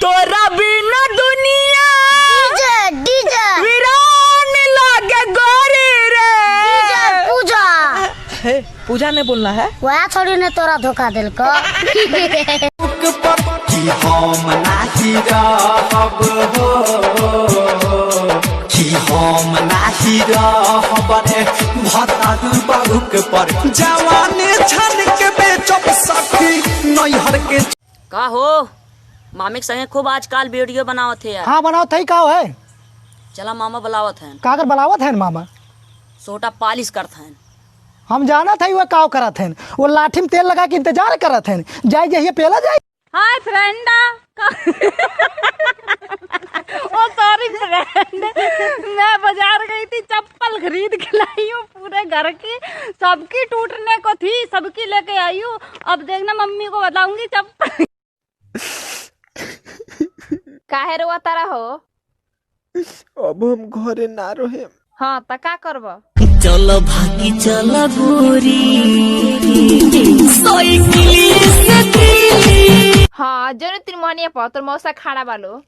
तोरा बिना दुनिया डीजे वीरान लागे गोरी रे। पूजा पूजा ने बोलना है, वह थोड़ी ने तोरा धोखा दिल को। कि हम नाही रहब हो, कि हम नाही रहब रे भतारू बाबूक पर जवानी छन के बेचब सखी नैहर के। का हो मामी के संगे खूब आजकल वीडियो बनावत है यार। हाँ बनावत है, का है? चला मामा बुलावत है, काकर बुलावत है मामा? सोटा पालिश करत है। हम जाना था वह काव करत है, वो लाठी में तेल लगा के इंतजार करत है, जाए जाइए पेला जाए। हाय फ्रेंडा। ओ सॉरी फ्रेंड, मैं बाजार गई थी, चप्पल खरीद के लाई हूँ पूरे घर की, सबकी टूटने को थी, सबकी लेके आई हूँ। अब देखना मम्मी को बताऊंगी चप्पल। काहे रोवा तारा हो? अब हम घरे ना रहे। हाँ तो का करब? चलो भागी चलो गोरी हाँ जो तीन मनिया पर तोर मौसा खाड़ा बालो।